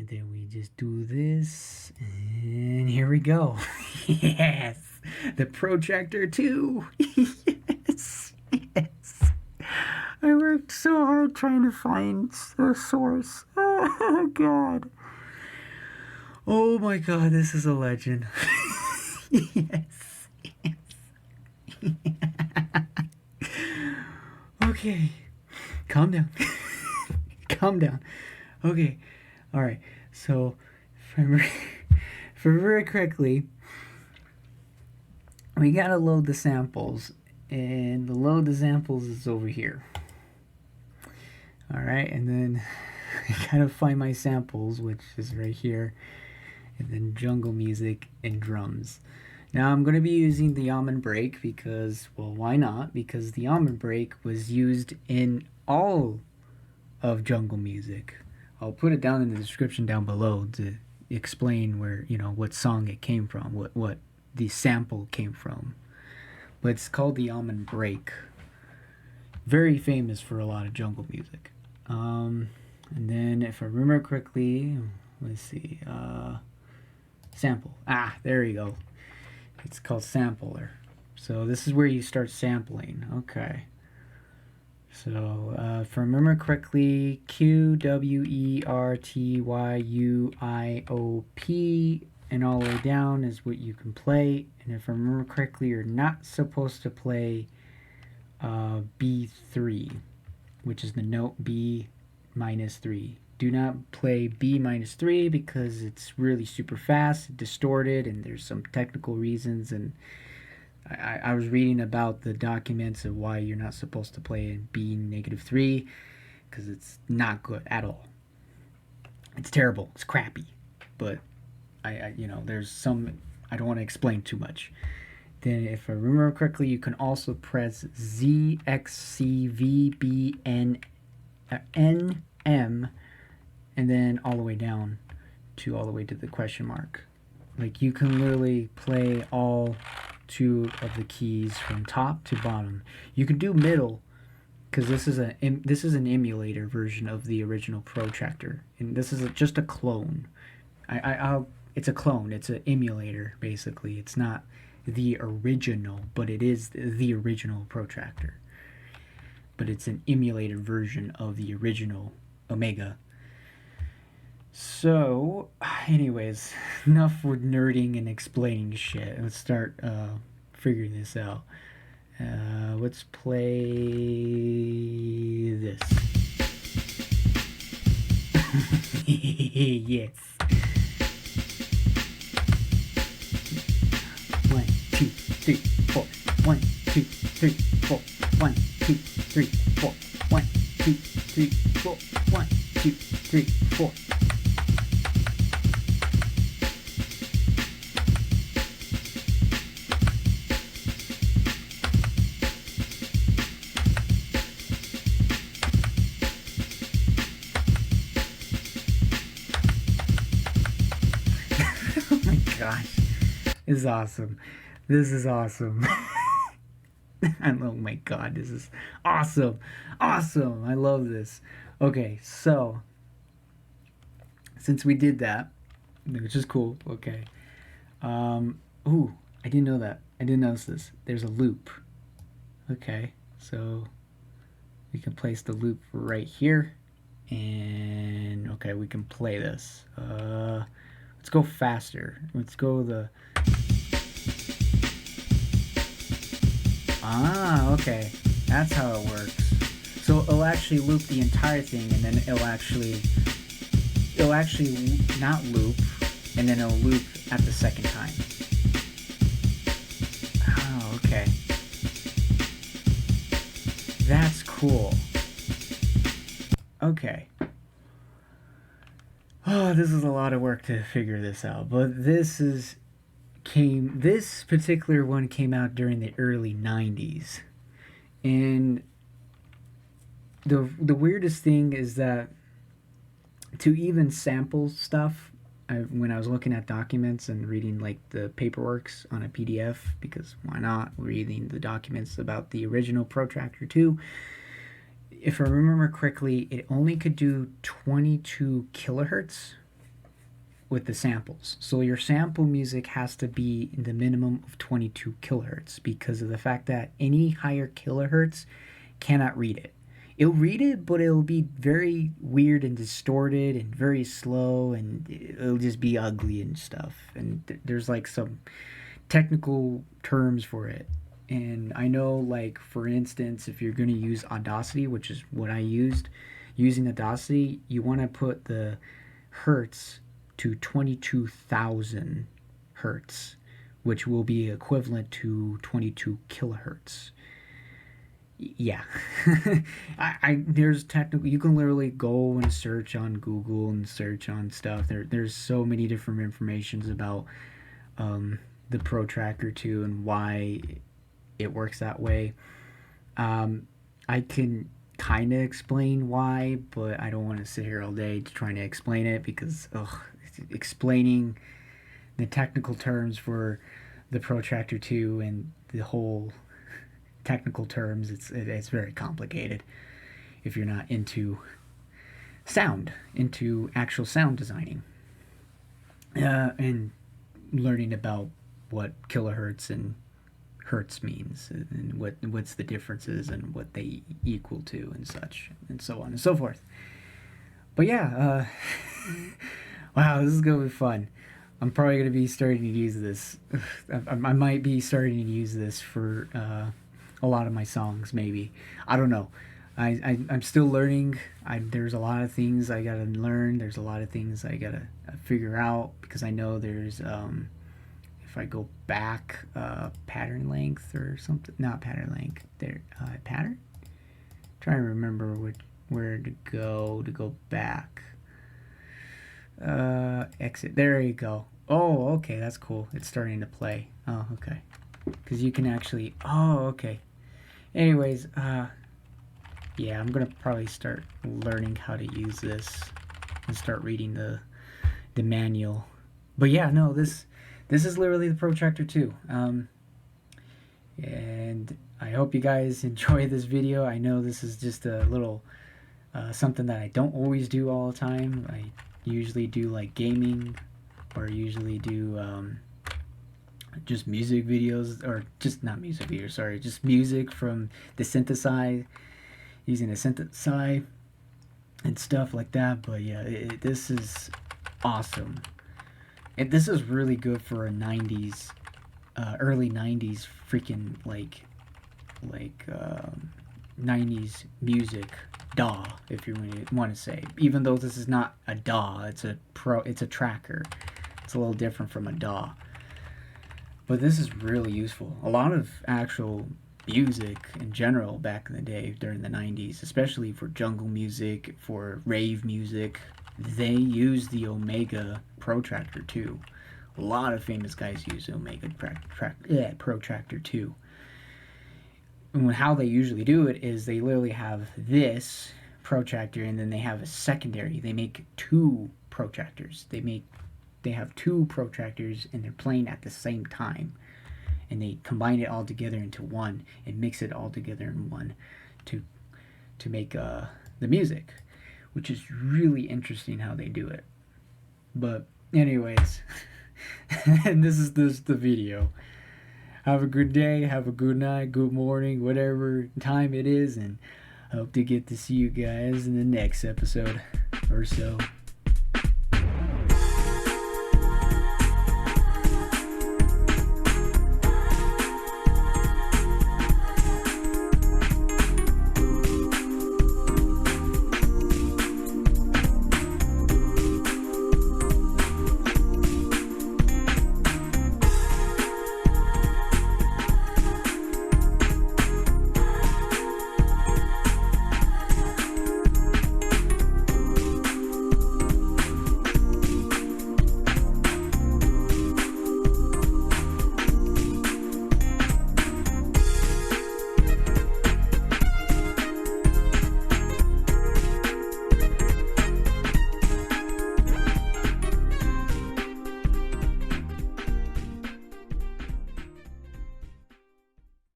And then we just do this, and here we go. Yes, the Protractor 2. Yes, yes. I worked so hard trying to find the source. Oh, God. Oh, my God, this is a legend. Yes, yes. Okay, calm down. Calm down. Okay, all right. So, if I remember correctly, we gotta load the samples, and the load the samples is over here. All right, and then I gotta find my samples, which is right here, and then jungle music and drums. Now I'm gonna be using the almond break because, well, why not? Because the almond break was used in all of jungle music. I'll put it down in the description down below to explain where, what song it came from, what the sample came from. But it's called the almond break. Very famous for a lot of jungle music. And then if I remember correctly, let's see, sample. There you go. It's called sampler. So this is where you start sampling. Okay. So, if I remember correctly, QWERTYUIOP and all the way down is what you can play. And if I remember correctly, you're not supposed to play B3, which is the note B minus 3. Do not play B minus 3 because it's really super fast, distorted, and there's some technical reasons. And I was reading about the documents of why you're not supposed to play in B negative 3 because it's not good at all. It's terrible. It's crappy. But there's some, I don't want to explain too much. Then if I remember correctly, you can also press Z, X, C, V, B, N, N, M, and then all the way down to all the way to the question mark. Like, you can literally play all 2 of the keys from top to bottom. You can do middle because this is an emulator version of the original Protractor, and this is just a clone. It's a clone. It's an emulator basically. It's not the original, but it is the original Protractor. But it's an emulated version of the original Amiga. So, anyways, enough with nerding and explaining shit. Let's start figuring this out. Let's play this. Yes. 1, 2, 3, 4. 1, 2, 3, 4. 1, 2, 3, 4. 1, 2, 3, 4. 1, 2, 3, 4. Oh my gosh. This is awesome. This is awesome. Oh my god, this is awesome. Awesome. I love this. Okay, so since we did that, which is cool, okay. Ooh, I didn't know that. I didn't notice this. There's a loop. Okay, so we can place the loop right here. And okay, we can play this. Let's go faster. Let's go the... Okay. That's how it works. So it'll actually loop the entire thing, and then it'll actually not loop, and then it'll loop at the second time. Oh, okay. That's cool. Okay. Oh, this is a lot of work to figure this out, but this particular one came out during the early 90s. And the weirdest thing is that to even sample stuff, when I was looking at documents and reading like the paperworks on a PDF, because why not, reading the documents about the original Protractor 2, if I remember correctly, it only could do 22 kilohertz with the samples. So your sample music has to be in the minimum of 22 kilohertz because of the fact that any higher kilohertz cannot read it. It'll read it, but it'll be very weird and distorted and very slow, and it'll just be ugly and stuff. And there's like some technical terms for it. And I know, like, for instance, if you're going to use Audacity, which is what I used, using Audacity, you want to put the hertz to 22,000 hertz, which will be equivalent to 22 kilohertz. Yeah. There's technical, you can literally go and search on Google and search on stuff. There's so many different informations about the Protracker 2 and why it works that way. I can kind of explain why, but I don't want to sit here all day trying to explain it because explaining the technical terms for the Protractor 2 and the whole technical terms, it's very complicated if you're not into sound, into actual sound designing, and learning about what kilohertz and hertz means and what's the differences and what they equal to and such and so on and so forth. But yeah, wow, this is gonna be fun. I'm probably gonna be starting to use this. I might be starting to use this for a lot of my songs, maybe. I don't know. I'm still learning. There's a lot of things I gotta learn. There's a lot of things I gotta figure out because I know there's if I go back pattern length or something, not pattern length. There pattern. Trying to remember where to go back. Exit. There you go. Oh, okay, that's cool. It's starting to play. Oh, okay. Because you can actually. Oh, okay. Anyways, yeah, I'm gonna probably start learning how to use this and start reading the manual. But yeah, no, this is literally the Protractor 2. And I hope you guys enjoy this video. I know this is just a little something that I don't always do all the time. I usually do like gaming, or usually do just music videos, or just not music videos, sorry, just music from the synthesize, using a synthesize and stuff like that. But yeah, this is awesome. And this is really good for a 90s, early 90s freaking like 90s music DAW, if you want to say. Even though this is not a DAW, it's a tracker. It's a little different from a DAW. But this is really useful. A lot of actual music in general back in the day during the 90s, especially for jungle music, for rave music, they used the Amiga Protracker 2. A lot of famous guys use the Amiga Protractor 2. And how they usually do it is they literally have this protractor and then they have a secondary. They make two protractors. They have two protractors and they're playing at the same time. And they combine it all together into one and mix it all together in one to make the music, which is really interesting how they do it. But anyways, and this is the video. Have a good day, have a good night, good morning, whatever time it is, and I hope to get to see you guys in the next episode or so.